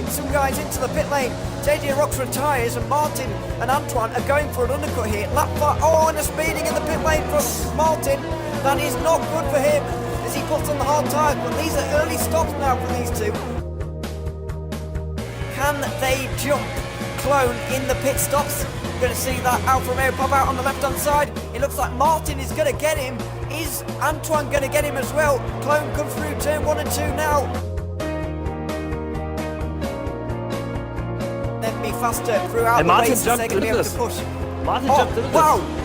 getting some guys into the pit lane. JJ Rocks retires and Martin and Antoine are going for an undercut here. Lap 5, oh, and a speeding in the pit lane from Martin. That is not good for him as he puts on the hard tyres, but these are early stops now for these two. Can they jump Clone in the pit stops? We're going to see that Alfa Romeo pop out on the left hand side. It looks like Martin is going to get him. Is Antoine going to get him as well? Clone comes through turn 1 and 2 now. Then be faster throughout the race as they're going to be able to push. Martin jumped into wow!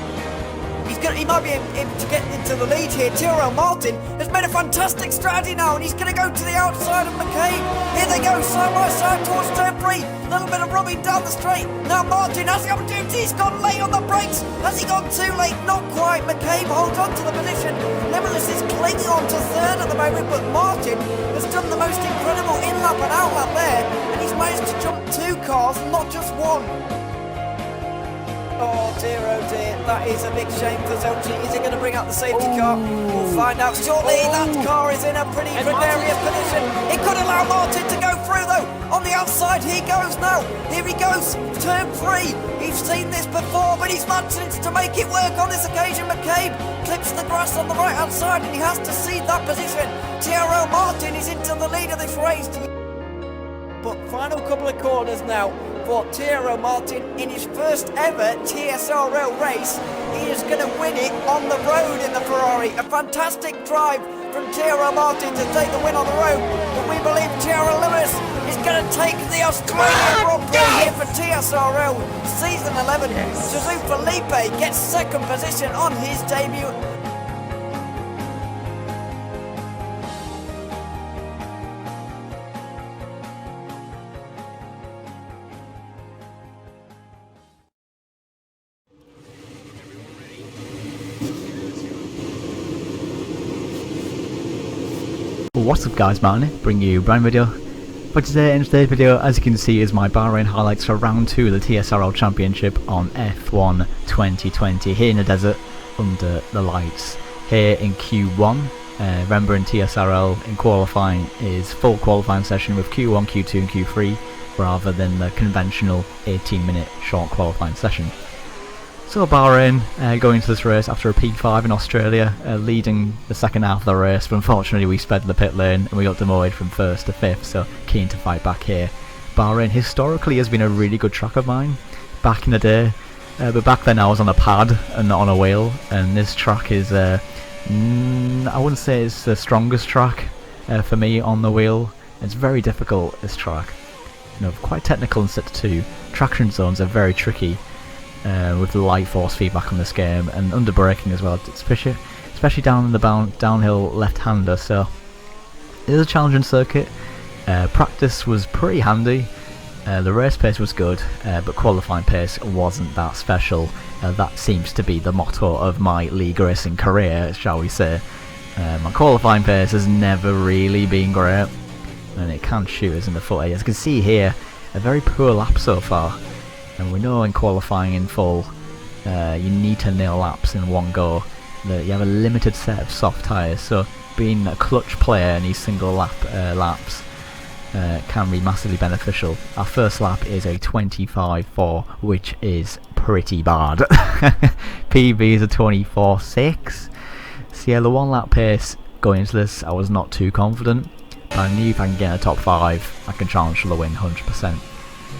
He might be able to get into the lead here. TSRL Martin has made a fantastic strategy now, and he's going to go to the outside of McCabe. Here they go, side by side towards turn 3. A little bit of rubbing down the straight. Now Martin has the opportunity. He's gone late on the brakes. Has he gone too late? Not quite. McCabe holds on to the position. Limitless is clinging on to third at the moment, but Martin has done the most incredible in-lap and out-lap there, and he's managed to jump 2 cars, not just 1. Oh dear, that is a big shame for Zelchi. Is he going to bring out the safety car? We'll find out shortly. That car is in a pretty precarious position. It could allow Martin to go through though. On the outside he goes now. Here he goes, turn 3. He's seen this before, but he's managed to make it work on this occasion. McCabe clips the grass on the right hand side and he has to cede that position. TSRL Martin is into the lead of this race. But final couple of corners now for TSRL Martin in his first ever TSRL race. He is going to win it on the road in the Ferrari. A fantastic drive from TSRL Martin to take the win on the road. But we believe TSRL Lewis is going to take the Australian Grand Prix here for TSRL Season 11. Suzu Felipe gets second position on his debut. What's up guys, Martin, bring you a brand new video. For today, in today's video, as you can see, is my Bahrain highlights for round 2 of the TSRL Championship on F1 2020 here in the desert under the lights here in Q1. Remember in TSRL in qualifying is full qualifying session with Q1, Q2 and Q3 rather than the conventional 18-minute short qualifying session. So Bahrain going into this race after a P5 in Australia, leading the second half of the race, but unfortunately we sped in the pit lane and we got demoted from 1st to 5th, so keen to fight back here. Bahrain historically has been a really good track of mine back in the day, but back then I was on a pad and not on a wheel, and this track is, I wouldn't say it's the strongest track for me on the wheel. It's very difficult, this track, quite technical in set 2. Traction zones are very tricky. With the light force feedback on this game and under braking as well, especially down in the downhill left-hander, so it is a challenging circuit. Practice was pretty handy, the race pace was good, but qualifying pace wasn't that special. That seems to be the motto of my league racing career, shall we say. My qualifying pace has never really been great, and it can shoot us in the foot. As you can see here, a very poor lap so far. And we know in qualifying in full, you need to nail laps in one go. That you have a limited set of soft tyres, so being a clutch player in these single laps can be massively beneficial. Our first lap is a 25.4, which is pretty bad. PB is a 24.6. So yeah, the 1 lap pace going into this, I was not too confident. I knew if I can get a top 5, I can challenge for the win 100%.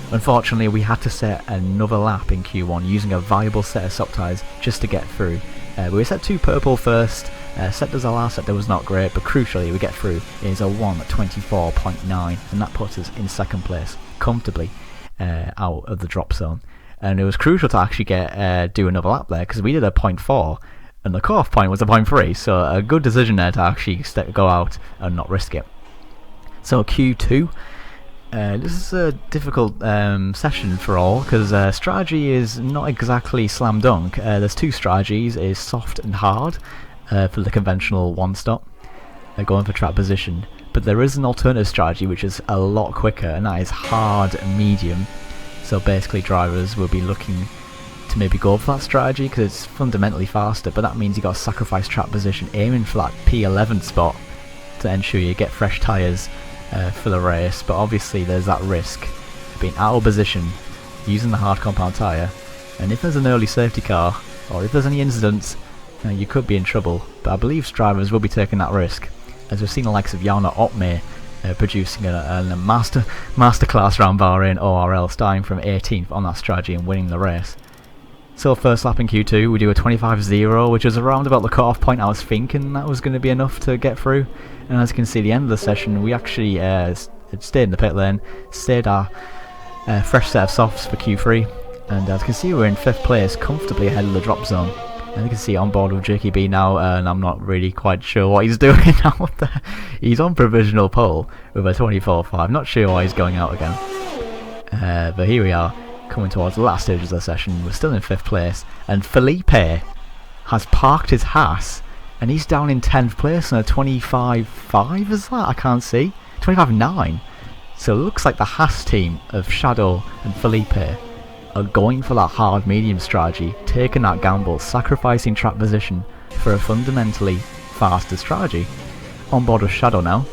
Unfortunately, we had to set another lap in Q1 using a viable set of soft tyres just to get through. We set 2 purple first. Set as our last set was not great, but crucially we get through. It is a 1:24.9, and that puts us in 2nd place comfortably out of the drop zone. And it was crucial to actually do another lap there, because we did a 0.4 and the cut-off point was a 0.3, so a good decision there to actually go out and not risk it. So Q2. This is a difficult session for all, because strategy is not exactly slam dunk. There's 2 strategies, is soft and hard for the conventional 1-stop, going for track position, but there is an alternative strategy which is a lot quicker, and that is hard and medium. So basically drivers will be looking to maybe go for that strategy because it's fundamentally faster, but that means you got to sacrifice track position, aiming for that P11 spot to ensure you get fresh tyres for the race, but obviously there's that risk of being out of position, using the hard compound tyre, and if there's an early safety car, or if there's any incidents, you could be in trouble. But I believe drivers will be taking that risk, as we've seen the likes of Jarno Opmeer producing a masterclass around Bahrain ORL, starting from 18th on that strategy and winning the race. So first lap in Q2 we do a 25.0, which is around about the cut-off point. I was thinking that was going to be enough to get through, and as you can see, the end of the session we actually stayed in the pit lane, stayed our fresh set of softs for Q3, and as you can see we're in 5th place, comfortably ahead of the drop zone. And you can see on board with Jerky B now, and I'm not really quite sure what he's doing out there. He's on provisional pole with a 24.5, not sure why he's going out again. But here we are, coming towards the last stages of the session. We're still in 5th place, and Felipe has parked his Haas, and he's down in 10th place on a 25.5, is that? I can't see. 25.9. So it looks like the Haas team of Shadow and Felipe are going for that hard medium strategy, taking that gamble, sacrificing track position for a fundamentally faster strategy. On board with Shadow now,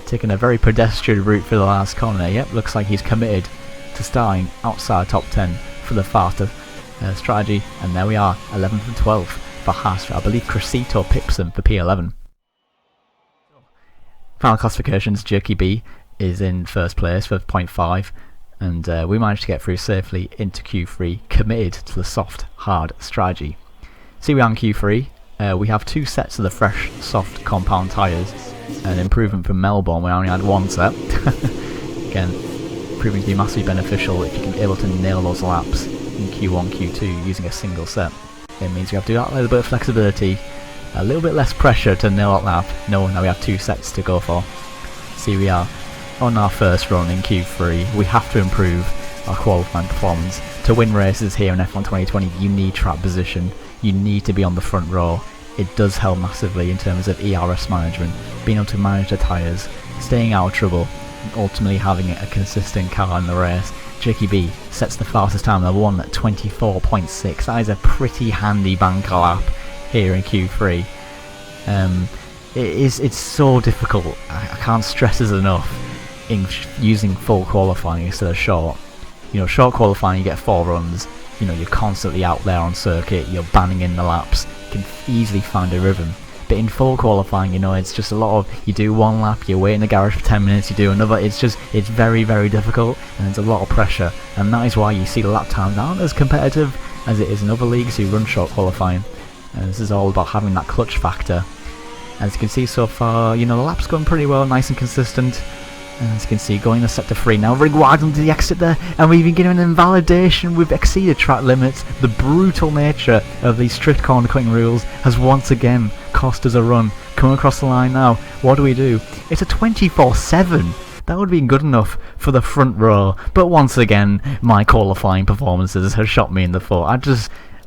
taking a very pedestrian route for the last corner. Yep, looks like he's committed to starting outside top 10 for the faster strategy, and there we are, 11th and 12th for Haas. I believe Crescito pips him for P11. Final classifications, Jerky B is in 1st place with 0.5, and we managed to get through safely into Q3, committed to the soft hard strategy. See, we are in Q3, we have 2 sets of the fresh soft compound tyres, an improvement from Melbourne. We only had 1 set. Again, proving to be massively beneficial if you can be able to nail those laps in Q1, Q2 using a single set. It means we have to do that little bit of flexibility, a little bit less pressure to nail that lap, knowing that we have 2 sets to go for. See, we are on our first run in Q3. We have to improve our qualifying performance. To win races here in F1 2020, you need track position, you need to be on the front row. It does help massively in terms of ERS management, being able to manage the tyres, staying out of trouble, and ultimately having a consistent car in the race. Jerky B sets the fastest time of the 1:24.6. That is a pretty handy banker lap here in Q3. It's so difficult. I can't stress this enough in using full qualifying instead of short. You know, short qualifying you get 4 runs. You know, you're constantly out there on circuit. You're banning in the laps. You can easily find a rhythm. But in full qualifying, you know, it's just a lot of, you do 1 lap, you wait in the garage for 10 minutes, you do another. It's very, very difficult, and there's a lot of pressure, and that is why you see the lap times aren't as competitive as it is in other leagues who run short qualifying. And this is all about having that clutch factor. As you can see so far, you know, the lap's going pretty well, nice and consistent. As you can see, going to sector 3 now, very wide onto the exit there, and we've been given an invalidation. We've exceeded track limits. The brutal nature of these strict corner cutting rules has once again cost us a run. Coming across the line now, what do? It's a 24.7. That would have been good enough for the front row, but once again, my qualifying performances have shot me in the foot.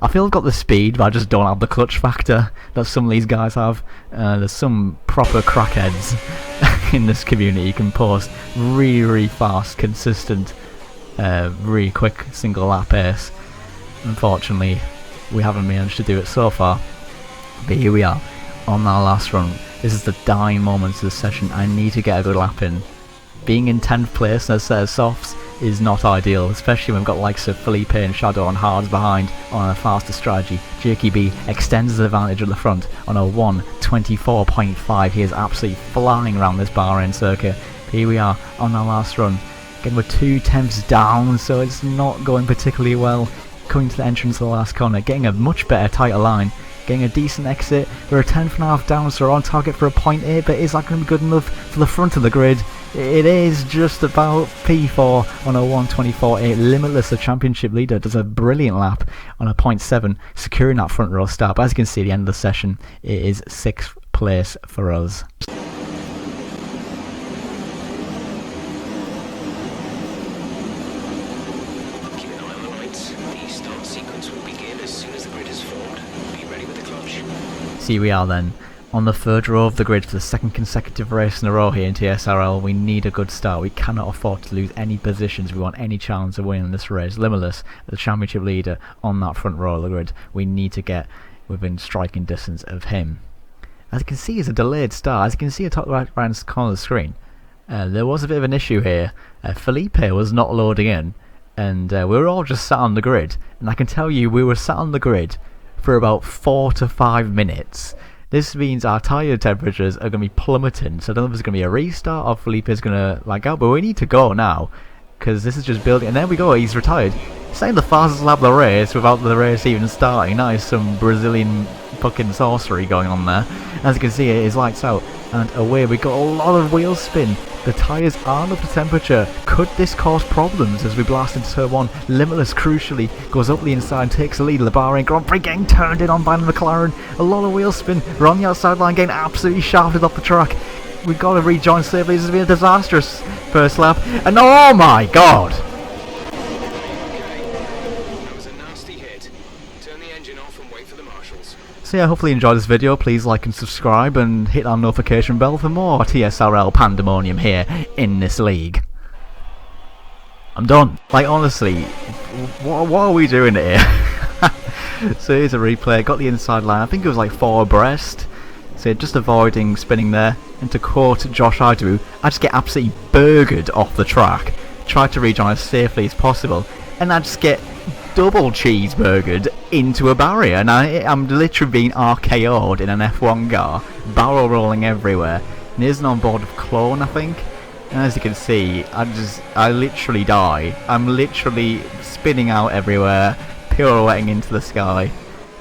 I feel I've got the speed, but I just don't have the clutch factor that some of these guys have. There's some proper crackheads in this community. You can post really, really fast, consistent, really quick single lap pace. Unfortunately, we haven't managed to do it so far. But here we are on our last run. This is the dying moments of the session. I need to get a good lap in. Being in 10th place as a set of softs is not ideal, especially when we've got likes of Felipe and Shadow on hards behind on a faster strategy. Jerky B extends his advantage at the front on a 1:24.5. He is absolutely flying around this Bahrain circuit. Here we are on our last run. Again, we're 2/10 down, so it's not going particularly well. Coming to the entrance of the last corner, getting a much better, tighter line, getting a decent exit. We're a 10.5 down, so we're on target for a 0.8, but is that going to be good enough for the front of the grid? It is just about. P4 on a 1:24.8. Limitless, the championship leader, does a brilliant lap on a 0.7, securing that front row start. But as you can see at the end of the session, it is 6th place for us. See, we are then on the 3rd row of the grid for the 2nd consecutive race in a row here in TSRL. We need a good start. We cannot afford to lose any positions. We want any chance of winning this race. Limitless, the championship leader, on that front row of the grid. We need to get within striking distance of him. As you can see, it's a delayed start. As you can see at the top right corner of the screen, There was a bit of an issue here. Felipe was not loading in, and we were all just sat on the grid. And I can tell you, we were sat on the grid for about 4 to 5 minutes. This means our tyre temperatures are going to be plummeting, so I don't know if there's going to be a restart or Felipe's going to lag out, but we need to go now, because this is just building. And there we go, he's retired. Saying the fastest lap of the race without the race even starting. That is some Brazilian fucking sorcery going on there. As you can see, it is lights out, and away we got a lot of wheel spin. The tyres aren't up to temperature. Could this cause problems as we blast into turn 1? Limitless, crucially, goes up the inside and takes the lead of the Bahrain Grand Prix, getting turned in on by the McLaren. A lot of wheel spin. We're on the outside line, getting absolutely shafted off the track. We've got to rejoin safely. This has been a disastrous first lap. And oh my god! So yeah, hopefully you enjoyed this video. Please like and subscribe and hit that notification bell for more TSRL pandemonium here in this league. I'm done. Like, honestly, what are we doing here? So here's a replay. Got the inside line. I think it was like 4 abreast. So just avoiding spinning there. And to quote Josh Idu, I just get absolutely burgered off the track. Try to rejoin as safely as possible. And I just get double cheeseburgered into a barrier, and I'm literally being RKO'd in an F1 car, barrel rolling everywhere. And here's an onboard of clone, I think. And as you can see, I literally die. I'm literally spinning out everywhere, pirouetting into the sky.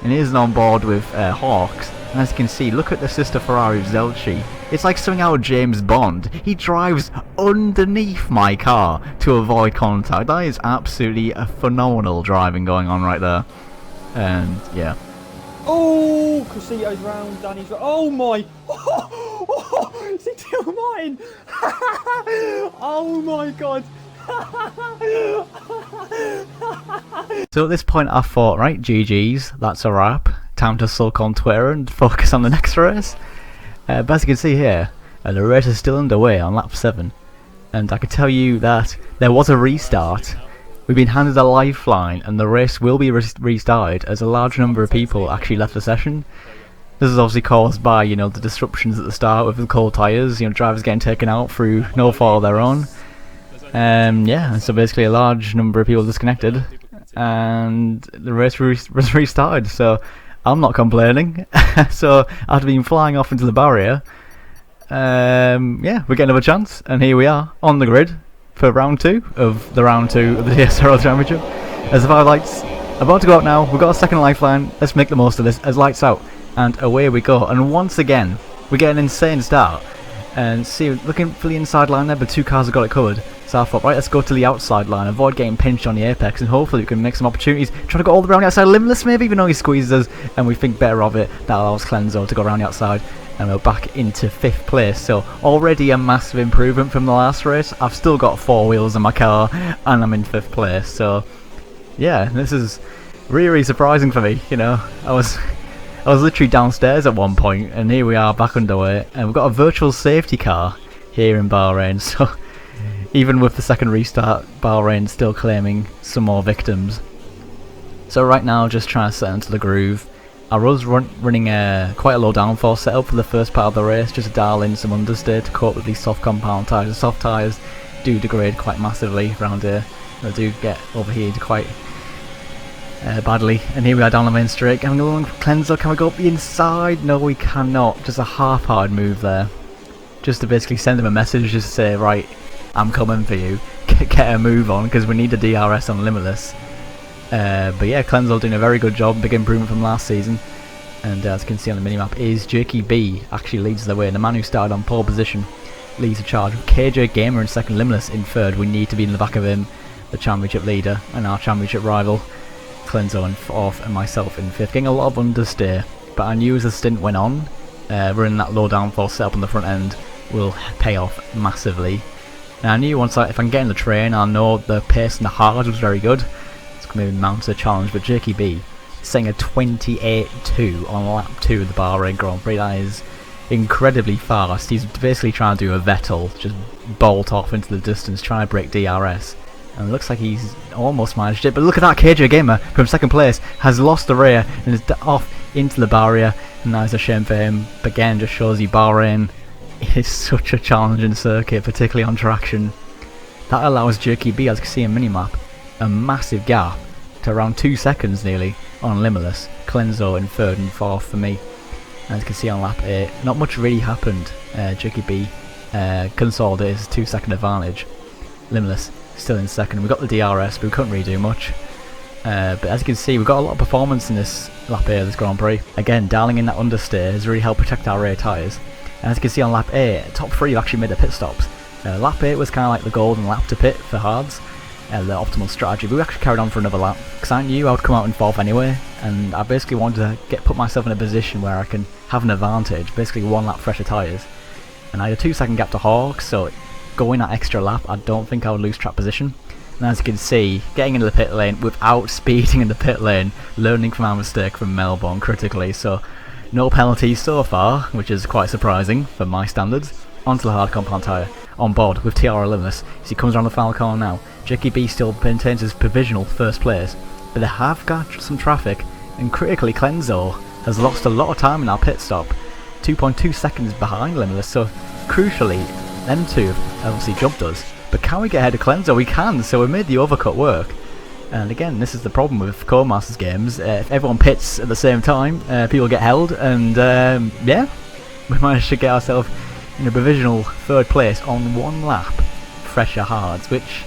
And here's an onboard with Hawks. And as you can see, look at the sister Ferrari Zelchi. It's like something out of James Bond. He drives underneath my car to avoid contact. That is absolutely a phenomenal driving going on right there. And yeah. Oh, Casito's round, Danny's round. Oh my! Is he still mine? Oh my god! So at this point I thought, right, GG's, that's a wrap. Time to sulk on Twitter and focus on the next race. But as you can see here, the race is still underway on lap 7. And I can tell you that there was a restart. We've been handed a lifeline and the race will be restarted as a large number of people actually left the session. This is obviously caused by, you know, the disruptions at the start with the cold tyres, you know, drivers getting taken out through no fault of their own. Yeah, so basically a large number of people disconnected and the race was restarted, so I'm not complaining. So after being flying off into the barrier, yeah, we get another chance, and here we are on the grid for round 2 of the TSRL Championship. As the 5 lights about to go out now, we've got a second lifeline. Let's make the most of this as lights out, and away we go. And once again, we get an insane start. And see, looking for the inside line there, but 2 cars have got it covered. So I thought, right, let's go to the outside line, avoid getting pinched on the apex, and hopefully we can make some opportunities. Try to go all the way around the outside, limitless maybe, even though he squeezes us, and we think better of it. That allows Clenzo to go around the outside, and we're back into 5th place. So already a massive improvement from the last race. I've still got 4 wheels in my car, and I'm in 5th place. So yeah, this is really surprising for me. You know, I was literally downstairs at one point, and here we are back underway, and we've got a virtual safety car here in Bahrain. So even with the second restart, Bahrain still claiming some more victims. So right now, just trying to set into the groove. I was running quite a low downforce setup for the first part of the race, just to dial in some understeer to cope with these soft compound tyres. The soft tyres do degrade quite massively around here. They do get overheated quite badly. And here we are down the main straight, having a long cleanser. Can we go up the inside? No, we cannot. Just a half-hard move there, just to basically send him a message, just to say, right, I'm coming for you, get a move on, because we need a DRS on Limitless. But yeah, Clenzo doing a very good job, big improvement from last season. And as you can see on the minimap, is Jerky B actually leads the way, and the man who started on pole position leads the charge. With KJ Gamer in second, Limitless in third. We need to be in the back of him, the championship leader, and our championship rival, Clenzo in fourth, and myself in fifth. Getting a lot of understeer, but I knew as the stint went on, running that low downforce setup on the front end will pay off massively. Now I knew once if I can get in the train, I know the pace and the hard was very good. It's going to be mounted a challenge, but Jerky B setting a 28.2 on lap 2 of the Bahrain Grand Prix. That is incredibly fast. He's basically trying to do a Vettel, just bolt off into the distance, trying to break DRS. And it looks like he's almost managed it, but look at that, KJ Gamer from second place has lost the rear and is off into the barrier, and that is a shame for him. But again, just shows you Bahrain is such a challenging circuit, particularly on traction. That allows Jerky B, as you can see in minimap, a massive gap to around 2 seconds nearly on Limitless. Clenzo in 3rd and 4th for me. As you can see on lap 8, not much really happened. Jerky B consolidated his 2-second advantage. Limitless still in 2nd. We got the DRS, but we couldn't really do much. But as you can see, we've got a lot of performance in this lap 8 of this Grand Prix. Again, dialing in that understeer has really helped protect our rear tyres. And as you can see on lap 8, top 3 have actually made their pit stops. Lap 8 was kind of like the golden lap to pit for hards, the optimal strategy, but we actually carried on for another lap, because I knew I would come out in 4th anyway, and I basically wanted to put myself in a position where I can have an advantage, basically 1 lap fresher tyres. And I had a 2-second gap to Hawk, so going that extra lap, I don't think I would lose track position. And as you can see, getting into the pit lane without speeding in the pit lane, learning from our mistake from Melbourne critically, so no penalties so far, which is quite surprising for my standards. Onto the hard compound tyre, on board with TSRL Limitless as he comes around the final corner now. Jerky B still maintains his provisional 1st place, but they have got some traffic, and critically Clenzo has lost a lot of time in our pit stop, 2.2 seconds behind Limitless, so crucially them two have obviously jumped us. But can we get ahead of Clenzo? We can, so we made the overcut work. And again, this is the problem with Codemasters games, if everyone pits at the same time, people get held, and yeah, we managed to get ourselves in a provisional 3rd place on 1 lap fresher hards, which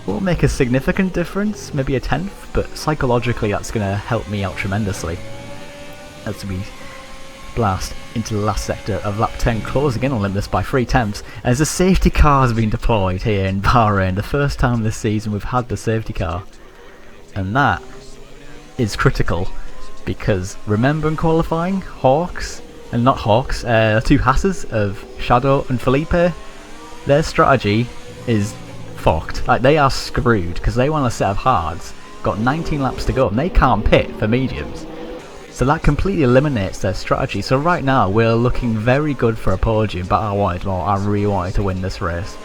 will make a significant difference, maybe a 10th, but psychologically that's going to help me out tremendously as we blast into the last sector of lap 10, closing in on Limitless by 3/10 as the safety car has been deployed here in Bahrain. The first time this season we've had the safety car, and that is critical because remember in qualifying, Hawks, and not Hawks, 2 Hasses of Shadow and Felipe, their strategy is fucked. Like, they are screwed because they want a set of hards, got 19 laps to go, and they can't pit for mediums. So that completely eliminates their strategy. So right now we're looking very good for a podium, but I really wanted to win this race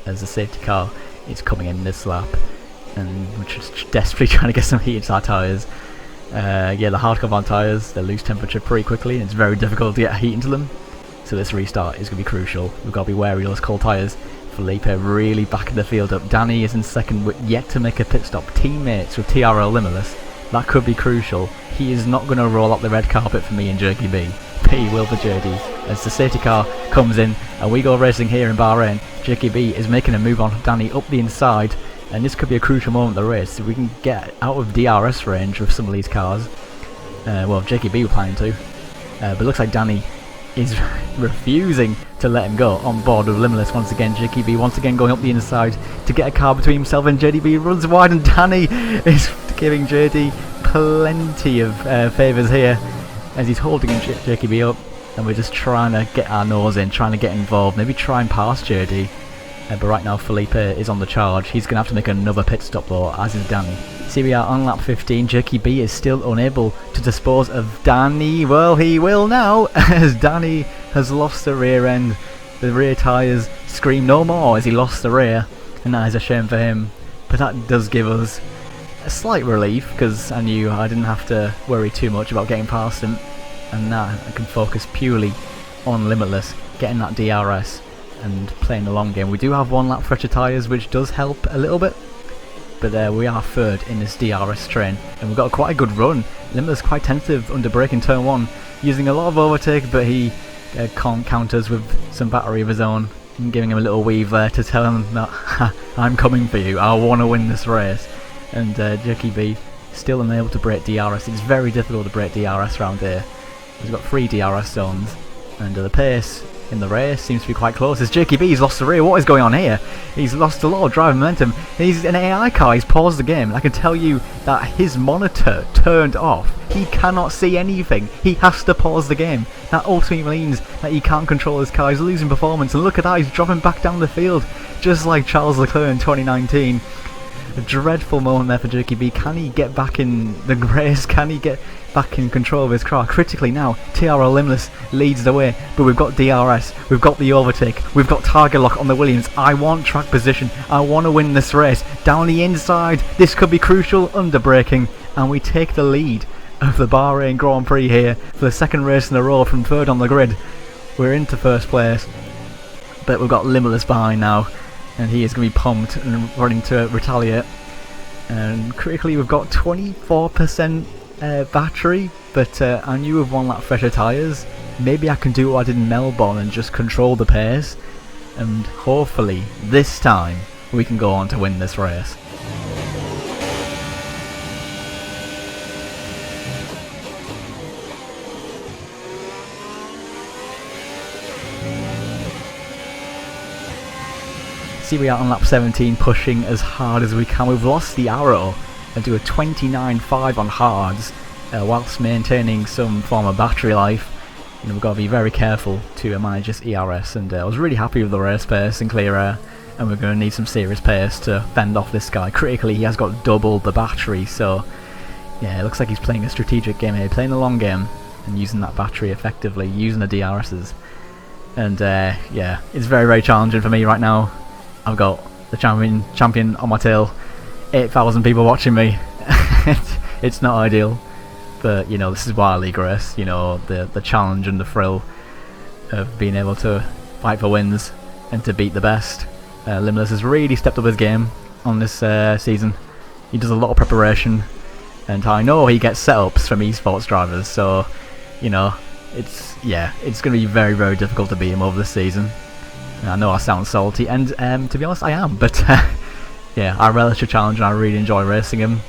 as the safety car is coming in this lap, and we're just desperately trying to get some heat into our tyres. Yeah, the hard compound tyres, they lose temperature pretty quickly and it's very difficult to get heat into them, so this restart is going to be crucial. We've got to be wary of those cold tyres. Felipe really backing the field up. Danny is in 2nd with yet to make a pit stop. Teammates with TRL Limitless, that could be crucial. He is not going to roll up the red carpet for me and Jerky B, but he will for JD as the safety car comes in and we go racing here in Bahrain. Jerky B is making a move on Danny up the inside, and this could be a crucial moment of the race if we can get out of DRS range with some of these cars. Well, Jerky B were planning to, but it looks like Danny is refusing to let him go. On board with Limitless once again. Jerky B once again going up the inside to get a car between himself and JD B, runs wide, and Danny is giving JD plenty of favours here as he's holding Jerky B up, and we're just trying to get our nose in, trying to get involved, maybe try and pass JD. But right now Felipe is on the charge. He's going to have to make another pit stop though, as is Danny. See, we are on lap 15. Jerky B is still unable to dispose of Danny. Well, he will now, as Danny has lost the rear end. The rear tyres scream no more as he lost the rear, and that is a shame for him. But that does give us a slight relief, because I knew I didn't have to worry too much about getting past him, and now I can focus purely on Limitless, getting that DRS and playing the long game. We do have 1 lap fresher tyres, which does help a little bit, but we are 3rd in this DRS train, and we've got quite a good run. Limitless quite tentative under brake in turn 1, using a lot of overtake, but he counters with some battery of his own, and giving him a little weave there to tell him that I'm coming for you, I want to win this race. And Jerky B still unable to break DRS. It's very difficult to break DRS around here. He's got 3 DRS zones, and the pace in the race seems to be quite close as Jerky B's lost the rear. What is going on here? He's lost a lot of drive momentum. He's an AI car, he's paused the game. I can tell you that his monitor turned off. He cannot see anything. He has to pause the game. That ultimately means that he can't control his car. He's losing performance, and look at that, he's dropping back down the field just like Charles Leclerc in 2019. A dreadful moment there for Jerky B. Can he get back in the race? Can he get back in control of his car? Critically now, TRL Limitless leads the way, but we've got DRS, we've got the overtake, we've got target lock on the Williams. I want track position, I want to win this race. Down the inside, this could be crucial, under braking, and we take the lead of the Bahrain Grand Prix here for the 2nd race in a row from 3rd on the grid. We're into 1st place, but we've got Limitless behind now, and he is going to be pumped and running to retaliate. And critically, we've got 24% battery, but I knew with 1 lap fresher tyres, maybe I can do what I did in Melbourne and just control the pace, and hopefully this time we can go on to win this race. See, we are on lap 17, pushing as hard as we can. We've lost the arrow and do a 29.5 on hards, whilst maintaining some form of battery life. You know, we've got to be very careful to manage this ERS, and I was really happy with the race pace in clear air, and we're going to need some serious pace to fend off this guy. Critically, he has got double the battery, so yeah, it looks like he's playing a strategic game here, playing a long game and using that battery effectively, using the DRSs. And yeah, it's very, very challenging for me right now. I've got the champion on my tail, 8,000 people watching me. It's not ideal, but you know, this is why I league race. You know, the challenge and the thrill of being able to fight for wins and to beat the best. Limitless has really stepped up his game on this season. He does a lot of preparation, and I know he gets setups from esports drivers, so you know, it's going to be very, very difficult to beat him over this season. I know I sound salty, and to be honest I am, but yeah, I relish the challenge and I really enjoy racing him.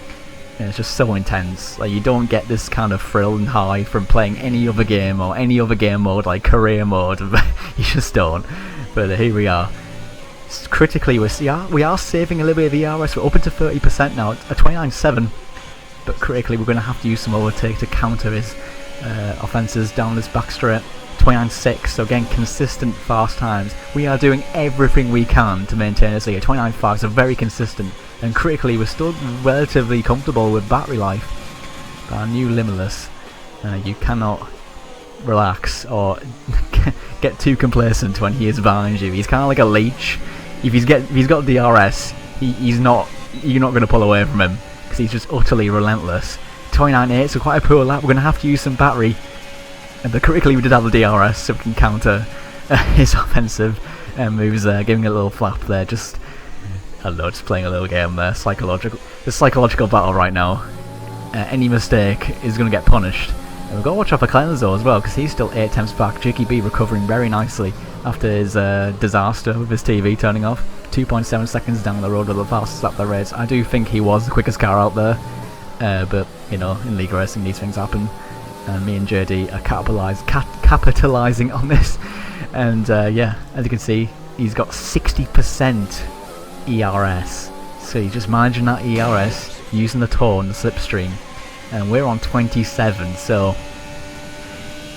And it's just so intense. Like, you don't get this kind of thrill and high from playing any other game or any other game mode like career mode. You just don't. But here we are. Critically, we are saving a little bit of ERS. We're up into 30% now, at 29.7. But critically, we're going to have to use some overtake to counter his offences down this back straight. 29.6, so again, consistent fast times. We are doing everything we can to maintain this lead. 29.5, so very consistent. And critically, we're still relatively comfortable with battery life. But our new Limitless, you cannot relax or get too complacent when he is behind you. He's kind of like a leech. If he's got DRS, you're not going to pull away from him, because he's just utterly relentless. 29.8, so quite a poor lap. We're going to have to use some battery. But critically, we did have the DRS, so we can counter his offensive moves there, giving it a little flap there. Just, I don't know, just playing a little game there. The psychological battle right now. Any mistake is going to get punished. And we've got to watch out for Cleanzo as well, because he's still 8 attempts back. Jakey B recovering very nicely after his disaster with his TV turning off. 2.7 seconds down the road with the fastest lap of the race. I do think he was the quickest car out there, but you know, in league racing these things happen. And me and JD are capitalising on this. And yeah, as you can see, he's got 60% ERS. So he's just managing that ERS, using the tone, the slipstream. And we're on 27, so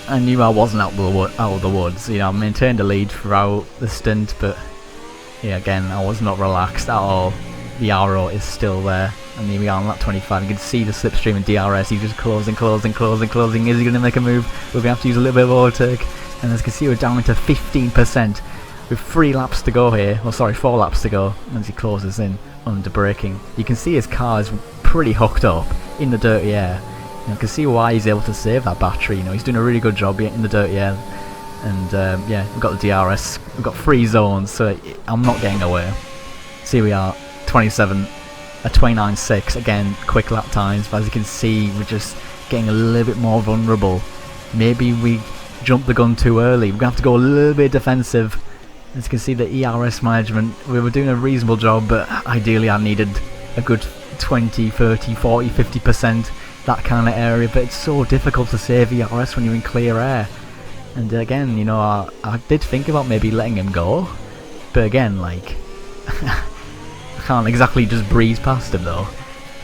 I knew I wasn't out of the woods. You know, I maintained a lead throughout the stint, but yeah, again, I was not relaxed at all. The arrow is still there. And here we are on lap 25. You can see the slipstream and DRS. He's just closing. Is he going to make a move? We're going to have to use a little bit of overtake. And as you can see, we're down into 15%. With 3 laps to go here. Well, sorry, 4 laps to go. As he closes in under braking. You can see his car is pretty hooked up in the dirty air. You can see why he's able to save that battery. You know, he's doing a really good job in the dirty air. And yeah, we've got the DRS. We've got 3 zones, so I'm not getting away. So here we are, 27. A 29.6, again, quick lap times, but as you can see, we're just getting a little bit more vulnerable. Maybe we jumped the gun too early. We're going to have to go a little bit defensive. As you can see, the ERS management, we were doing a reasonable job, but ideally I needed a good 20, 30, 40, 50%, that kind of area, but it's so difficult to save ERS when you're in clear air. And again, you know, I did think about maybe letting him go, but again, like, can't exactly just breeze past him though.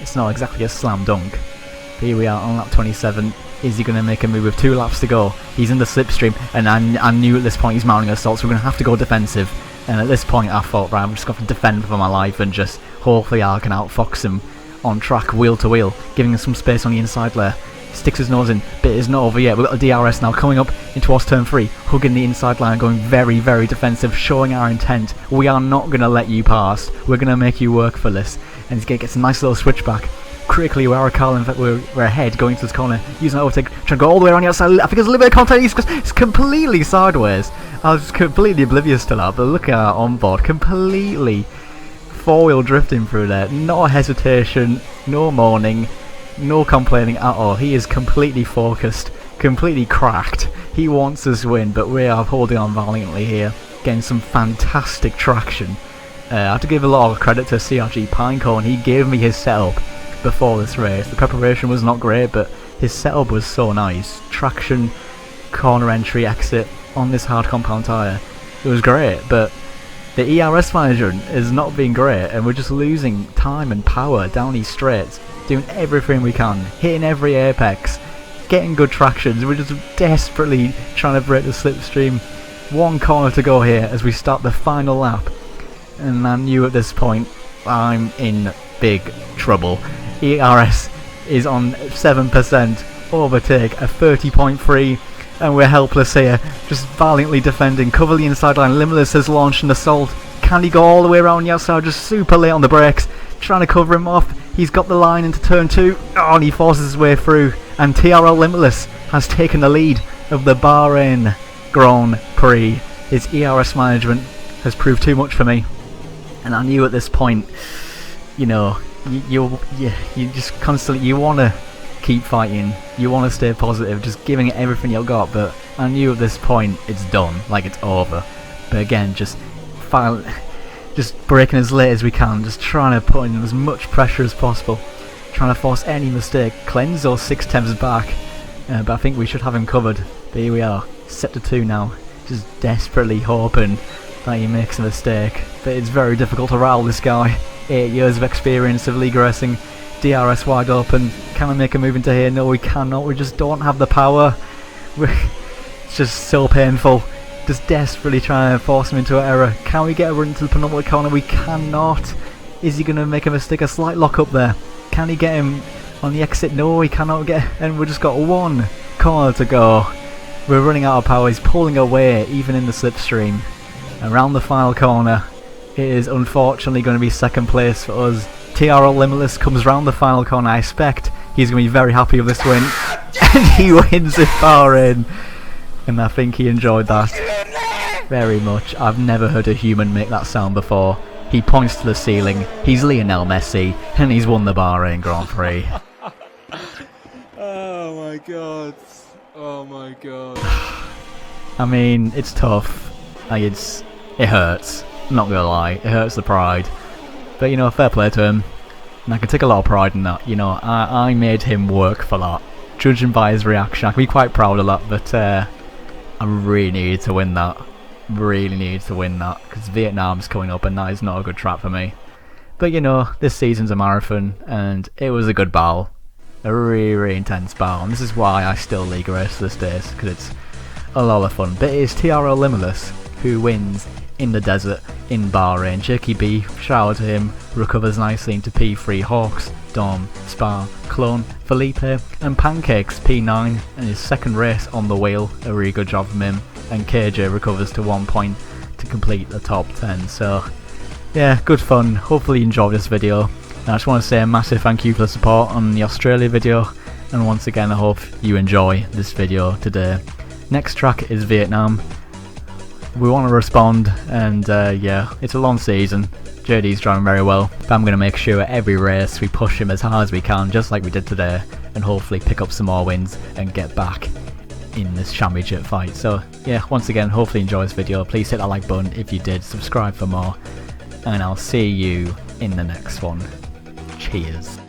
It's not exactly a slam dunk. But here we are on lap 27. Is he going to make a move with 2 laps to go? He's in the slipstream, and I knew at this point he's mounting assault, so we're going to have to go defensive. And at this point I thought, right, I'm just going to defend for my life and just hopefully I can outfox him on track wheel to wheel, giving him some space on the inside there. Sticks his nose in, but it's not over yet. We've got a DRS now coming up in towards turn 3, hugging the inside line, going very, very defensive, showing our intent. We are not going to let you pass. We're going to make you work for this. And he's going to get some nice little switchback critically we are a car, in fact we're ahead going to this corner, using that overtake, trying to go all the way around the outside. I think there's a little bit of contact, he's completely sideways. I was completely oblivious to that, but look at our onboard, completely four-wheel drifting through there, no hesitation, no moaning, no complaining at all. He is completely focused, completely cracked. He wants us to win, but we are holding on valiantly here, getting some fantastic traction. I have to give a lot of credit to CRG Pinecone. He gave me his setup before this race. The preparation was not great, but his setup was so nice. Traction, corner entry, exit on this hard compound tyre. It was great, but the ERS management has not been great, and we're just losing time and power down these straights, doing everything we can, hitting every apex, getting good tractions. We're just desperately trying to break the slipstream. One corner to go here as we start the final lap, and I knew at this point I'm in big trouble. ERS is on 7%, overtake a 30.3, and we're helpless here, just valiantly defending. Cover the inside line, Limitless has launched an assault. Can he go all the way around the outside, just super late on the brakes, trying to cover him off. He's got the line into turn 2, and he forces his way through, and TRL Limitless has taken the lead of the Bahrain Grand Prix. His ERS management has proved too much for me, and I knew at this point, you know, you just constantly, you want to keep fighting, you want to stay positive, just giving it everything you've got, but I knew at this point it's done, like it's over. But again, just breaking as late as we can, just trying to put in as much pressure as possible, trying to force any mistake, cleanse those 6 tenths back, but I think we should have him covered. But here we are, set to 2 now, just desperately hoping that he makes a mistake, but it's very difficult to rattle this guy. 8 years of experience of league racing, DRS wide open. Can we make a move into here? No, we cannot. We just don't have the power. It's just so painful. Just desperately trying to force him into an error. Can we get a run into the penultimate corner? We cannot. Is he going to make a mistake? A slight lock up there. Can he get him on the exit? No, he cannot get. And we've just got 1 corner to go. We're running out of power. He's pulling away even in the slipstream. Around the final corner, it is unfortunately going to be second place for us. TRL Limitless comes round the final corner. I expect he's going to be very happy with this win, and he wins in Bahrain, and I think he enjoyed that very much. I've never heard a human make that sound before. He points to the ceiling, he's Lionel Messi, and he's won the Bahrain Grand Prix. Oh my god. Oh my god. I mean, it's tough. Like, it hurts. I'm not gonna lie, it hurts the pride. But you know, fair play to him, and I can take a lot of pride in that. You know, I made him work for that. Judging by his reaction, I can be quite proud of that, but I really needed to win that. Really needed to win that, because Vietnam's coming up and that is not a good track for me. But you know, this season's a marathon, and it was a good battle. A really, really intense battle, and this is why I still league race to this day, because it's a lot of fun. But it is TRL Limitless who wins in the desert in Bahrain. Jerky B, shout out to him, recovers nicely into P3. Hawks, Dom, Spa, Clone, Felipe and Pancakes P9, and his second race on the wheel, a really good job from him. And KJ recovers to 1 point to complete the top 10. So yeah, good fun. Hopefully you enjoyed this video, and I just want to say a massive thank you for the support on the Australia video, and once again I hope you enjoy this video today. Next track is Vietnam. We want to respond, and yeah, it's a long season. JD's driving very well, but I'm going to make sure every race we push him as hard as we can, just like we did today, and hopefully pick up some more wins and get back in this championship fight. So yeah, once again, hopefully you enjoy this video. Please hit that like button if you did, subscribe for more, and I'll see you in the next one. Cheers.